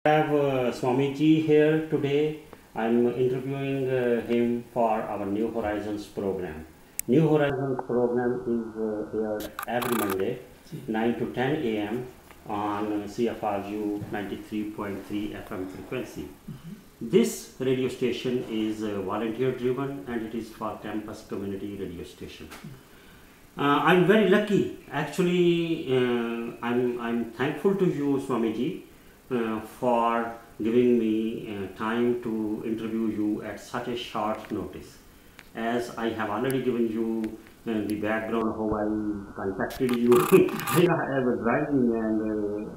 I have Swamiji here today. I'm interviewing him for our New Horizons program. New Horizons program is aired every Monday, 9 to 10 a.m. on CFRU 93.3 FM frequency. This radio station is volunteer driven and it is for campus community radio station. I'm very lucky. Actually, I'm thankful to you, Swamiji, for giving me time to interview you at such a short notice. As I have already given you the background how I contacted you. I was driving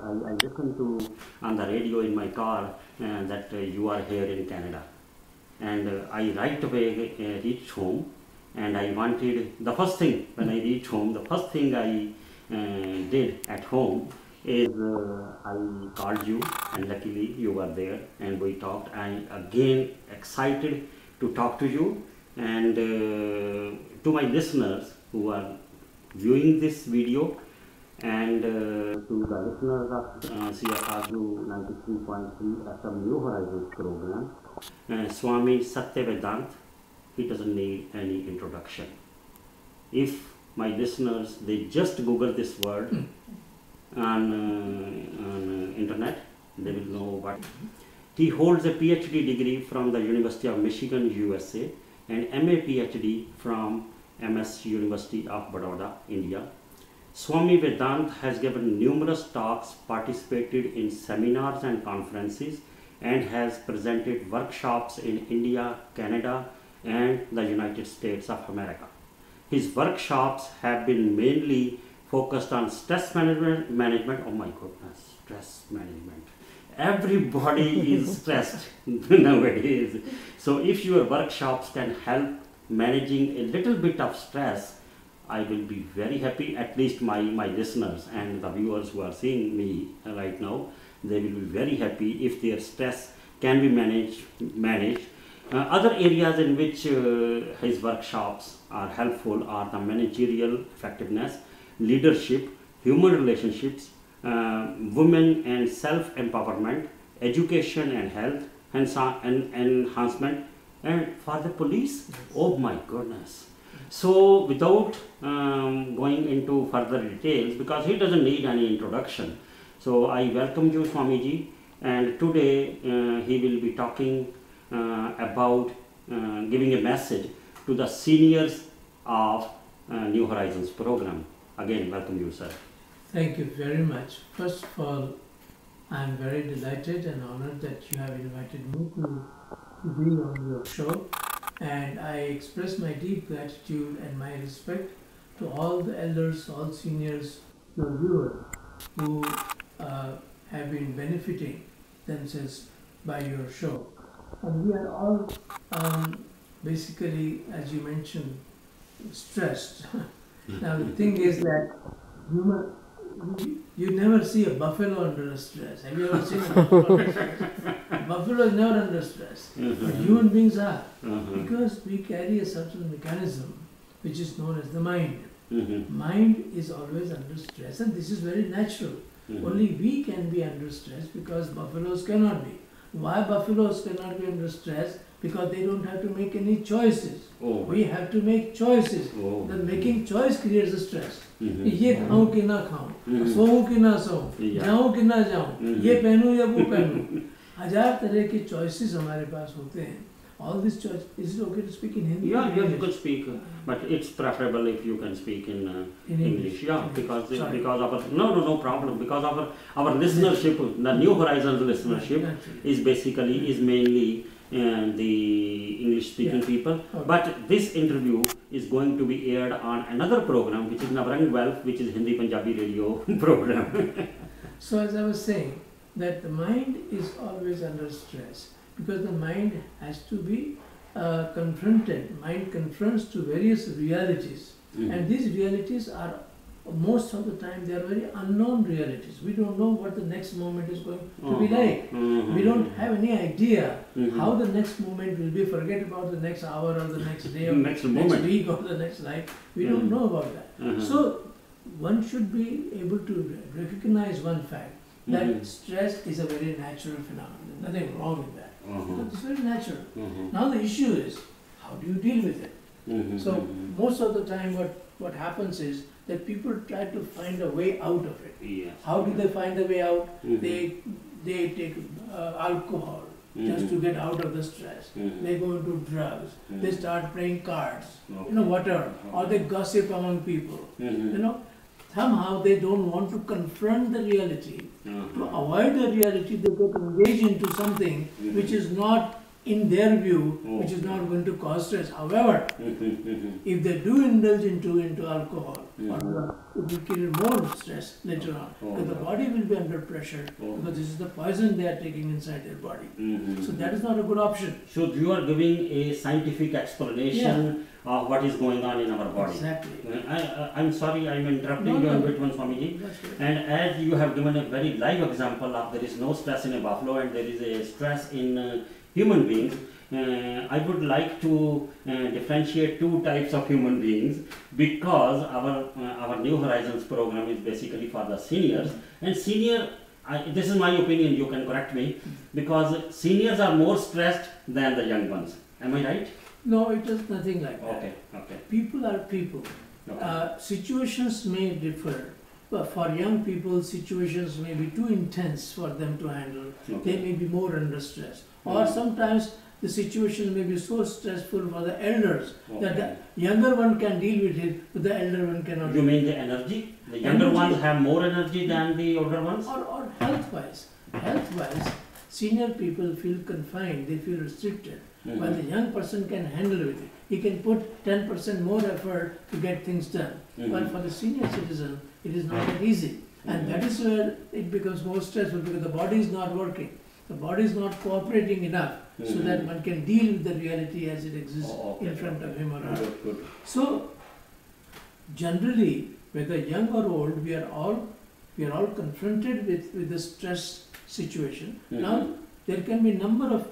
and I listened to on the radio in my car that you are here in Canada. And I right away reached home. And I wanted, the first thing when I reached home, the first thing I did at home is I called you, and luckily you were there and we talked. I again excited to talk to you, and to my listeners who are viewing this video, and to the listeners of CFRU 93.3 FM New Horizons program, Swami Satya Vedant, he doesn't need any introduction. If my listeners, they just Google this word on internet, they will know what. He holds a PhD degree from the University of Michigan, USA, and MA PhD from MS University of Baroda, India. Swami Vedant has given numerous talks, participated in seminars and conferences, and has presented workshops in India, Canada, and the United States of America. His workshops have been mainly focused on stress management. Oh my goodness, stress management. Everybody is stressed nowadays. So if your workshops can help managing a little bit of stress, I will be very happy. At least my listeners and the viewers who are seeing me right now, they will be very happy if their stress can be managed. Other areas in which his workshops are helpful are the managerial effectiveness, leadership, human relationships, women and self-empowerment, education and health, and enhancement, and for the police. Oh my goodness. So without going into further details, because he doesn't need any introduction, so I welcome you, Swamiji, and today he will be talking about giving a message to the seniors of New Horizons program. Again, welcome you, sir. Thank you very much. First of all, I am very delighted and honored that you have invited me to be on your show, and I express my deep gratitude and my respect to all the elders, all seniors, your viewers who have been benefiting themselves by your show. And we are all basically, as you mentioned, stressed. Now the thing is that you never see a buffalo under stress. Have you ever seen a buffalo under stress? Buffalo is never under stress, but human beings are, because we carry a certain mechanism which is known as the mind. Mind is always under stress, and this is very natural. Only we can be under stress because buffaloes cannot be. Why buffaloes cannot be under stress? Because they don't have to make any choices. We have to make choices. The making choice creates a stress. ये खाऊं कि ना खाऊं, सोऊं कि ना सोऊं, जाऊं कि ना जाऊं, ये पहनूं या वो पहनूं, हजार तरह के choices हमारे पास होते हैं. All these choices. Is it okay to speak in Hindi? Yeah, you could speak, but it's preferable if you can speak in English. Yeah, because our no problem. Because our listenership, the New Horizons listenership, is mainly the English speaking people. But this interview is going to be aired on another program, which is Arun Guelph, which is Hindi Punjabi radio program. So as I was saying, that the mind is always under stress, because the mind has to be confronted. Mind confronts to various realities, and these realities are, most of the time, they are very unknown realities. We don't know what the next moment is going to be like. We don't have any idea how the next moment will be. Forget about the next hour or the next day or next week or the next life. We don't know about that. So one should be able to recognize one fact, that stress is a very natural phenomenon. There's nothing wrong with that. It's very natural. Now the issue is, how do you deal with it? So most of the time what happens is that people try to find a way out of it. Yes. How do they find a way out? They take alcohol just to get out of the stress. They go into drugs. They start playing cards, whatever. Or they gossip among people. Somehow they don't want to confront the reality. To avoid the reality, they get engaged into something which is not, in their view, which is not going to cause stress. However, if they do indulge into alcohol or drugs, it will create more stress later on. Because the body will be under pressure because this is the poison they are taking inside their body. So that is not a good option. So you are giving a scientific explanation of what is going on in our body. Exactly. I'm sorry, I'm interrupting you in between, Swamiji. And as you have given a very live example of there is no stress in a buffalo and there is a stress in human beings, I would like to differentiate two types of human beings, because our New Horizons program is basically for the seniors, and this is my opinion, you can correct me, because seniors are more stressed than the young ones. Am I right? No, it is nothing like that. Okay. People are people. Situations may differ. But for young people, situations may be too intense for them to handle. They may be more under stress. Or sometimes the situation may be so stressful for the elders that the younger one can deal with it, but the elder one cannot. You mean the energy? The younger ones have more energy than the older ones? Or health-wise. Health-wise, senior people feel confined, they feel restricted. While the young person can handle with it. He can put 10% more effort to get things done. But for the senior citizen, it is not that easy. And that is where it becomes more stressful, because the body is not working. The body is not cooperating enough so that one can deal with the reality as it exists in front of him or her. So, generally, whether young or old, we are all confronted with the stress situation. Now, there can be number of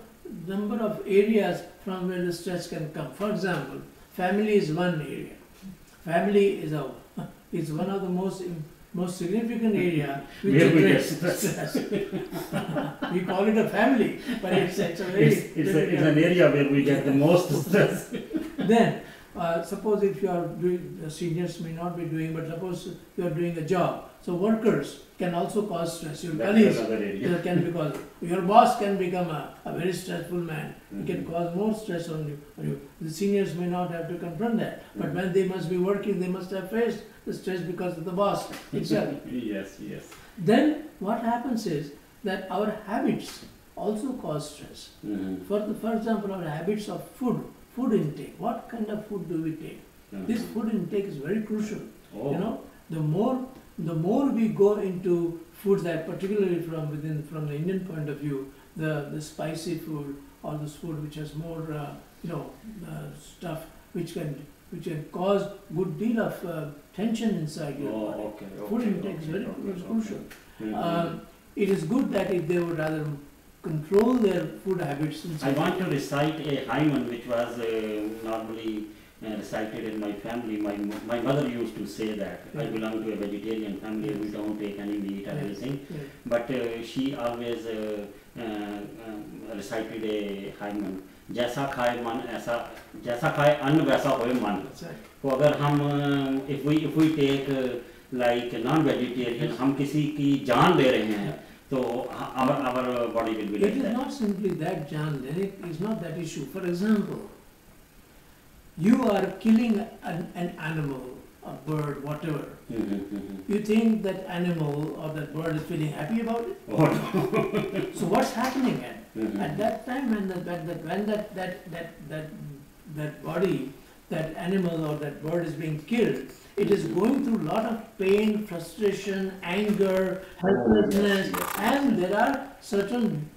areas from where the stress can come. For example, family is one area. Family is one of the most significant area which generates stress. We call it a family, but it's an area where we get the most stress. Then, suppose if you are doing, the seniors may not be doing, but suppose you are doing a job. So workers can also cause stress. Your colleagues can because your boss can become a very stressful man. He can cause more stress on you. The seniors may not have to confront that, but when they must be working, they must have faced the stress because of the boss itself. Yes. Then what happens is that our habits also cause stress. For example, our habits of food intake. What kind of food do we take? This food intake is very crucial. The more we go into foods that, particularly from the Indian point of view, the spicy food or this food which has more stuff which can cause good deal of tension inside your body. Food intake is very crucial. It is good that if they would rather control their food habits. I want to recite a hymen which was normally recited in my family. My mother used to say that. I belong to a vegetarian family, we don't take any meat or anything. But she always recited a hymen. जैसा खाए मन ऐसा जैसा खाए अन्न वैसा होए मन. तो अगर हम if we take like non-vegetarian, हम किसी की जान दे रहे हैं, so our body will be like that. It is not simply that, John. It is not that issue. For example, you are killing an animal, a bird, whatever. You think that animal or that bird is feeling happy about it? So what's happening at that time when that body, that animal or that bird is being killed, it is going through a lot of pain, frustration, anger, helplessness, and there are certain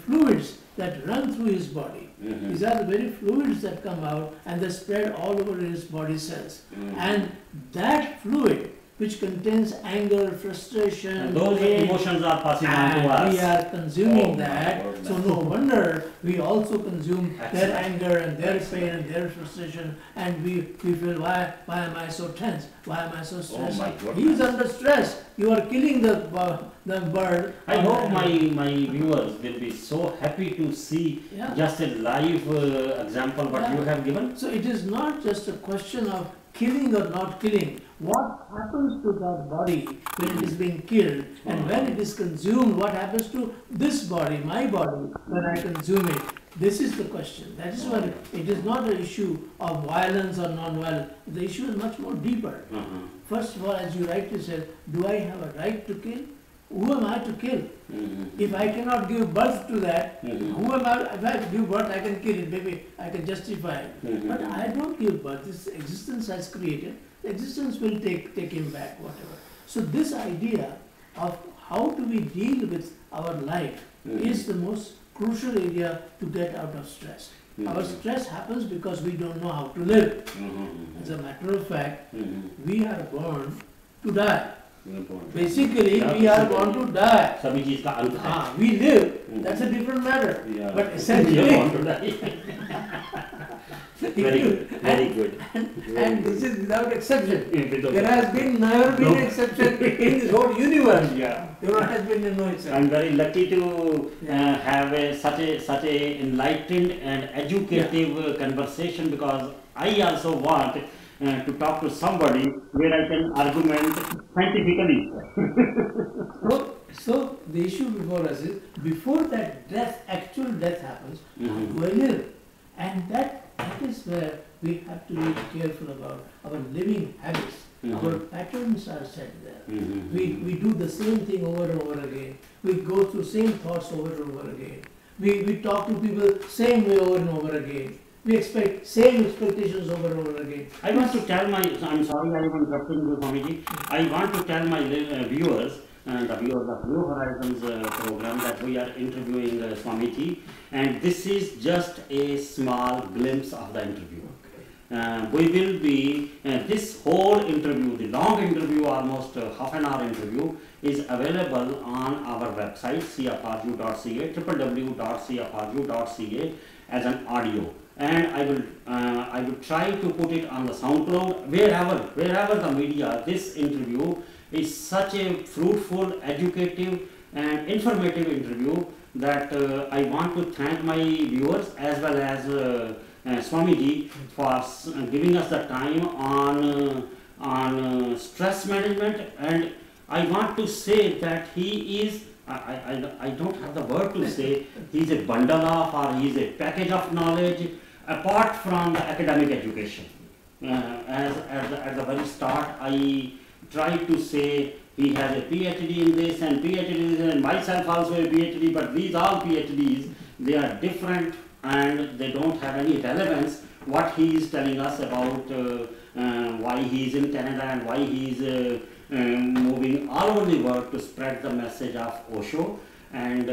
fluids that run through his body. These are the very fluids that come out and they spread all over his body cells. And that fluid which contains anger, frustration, And those pain, emotions are passing on to and us. we are consuming Oh my that. goodness. So no wonder we also consume their Excellent. anger and their pain and their frustration, and we feel, why am I so tense? Why am I so stressed? my goodness. He is under stress. You are killing the bird. I hope my viewers will be so happy to see Yeah. just a live example what Yeah. you have given. So it is not just a question of killing or not killing. What happens to that body when it is being killed, and when it is consumed, what happens to this body, my body, when I consume it? This is the question. That is why it is not an issue of violence or non-violence. The issue is much more deeper. First of all, as you rightly said, do I have a right to kill? Who am I to kill? If I cannot give birth to that, who am I? If I give birth, I can kill it. Maybe I can justify it. But I don't give birth. This existence has created. The existence will take him back, whatever. So this idea of how do we deal with our life is the most crucial area to get out of stress. Our stress happens because we don't know how to live. As a matter of fact, we are born to die. Basically, we are born to die. Swamiji ka ant hai. We live, that's a different matter. Yeah. But We are essentially, born to die. Very good, very good. and this is without exception. Without There has been never been an exception in this whole universe. Yeah. There has been no exception. I'm very lucky to have such a enlightened and educative conversation, because I also want to talk to somebody where I can argument scientifically. So the issue before us is, before that death, actual death happens, how do I live? And that is where we have to be careful about our living habits. Our patterns are set there. We do the same thing over and over again. We go through same thoughts over and over again. We talk to people same way over and over again. We expect same expectations over and over again. I want to tell I'm sorry I am interrupting you, Swamiji. I want to tell my viewers, the viewers of New Horizons program, that we are interviewing Swamiji, and this is just a small glimpse of the interview. We will be, this whole interview, the long interview, almost half an hour interview, is available on our website, cfru.ca, www.cfru.ca, as an audio. And I will try to put it on the SoundCloud, wherever the media. This interview is such a fruitful, educative and informative interview that I want to thank my viewers as well as Swamiji for giving us the time on stress management. And I want to say that he is, I don't have the word to say, he is a bundle of, or he is a package of knowledge apart from the academic education. At the very start, I tried to say he has a PhD in this and PhD in this, and myself also a PhD, but these all PhDs, they are different and they don't have any relevance. What he is telling us about why he is in Canada and why he is moving all over the world to spread the message of Osho. And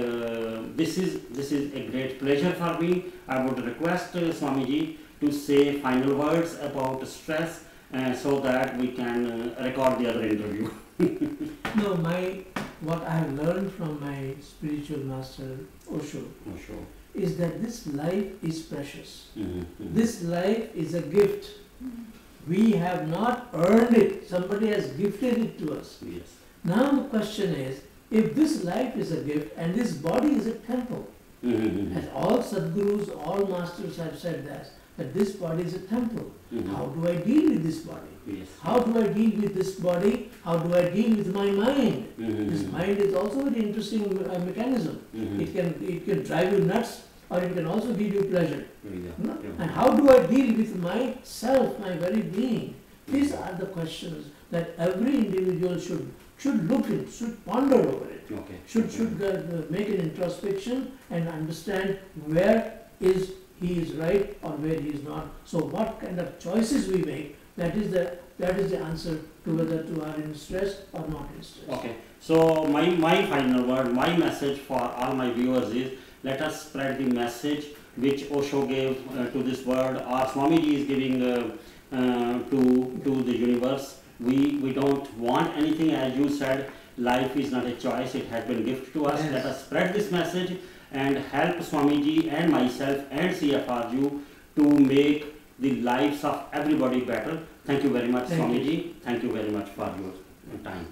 this is a great pleasure for me. I would request Swamiji to say final words about stress so that we can record the other interview. No, what I have learned from my spiritual master Osho is that this life is precious. This life is a gift. We have not earned it. Somebody has gifted it to us. Yes. Now the question is, if this life is a gift and this body is a temple, as all Sadgurus, all masters have said that this body is a temple. How do I deal with this body? Yes. How do I deal with this body? How do I deal with my mind? This mind is also a very interesting mechanism. It can drive you nuts, or it can also give you pleasure. And how do I deal with myself, my very being? These are the questions that every individual should look at, should ponder over it. Should make an introspection and understand where he is right or where he is not. So what kind of choices we make, that is the answer to whether to are in stress or not in stress. Okay. So my final word, my message for all my viewers is, let us spread the message which Osho gave to this world, or Swamiji is giving to the universe, We don't want anything, as you said, life is not a choice, it has been gift to us. Yes. Let us spread this message and help Swamiji and myself and CFRU to make the lives of everybody better. Thank you very much, Thank you. Swamiji. Thank you very much for your time.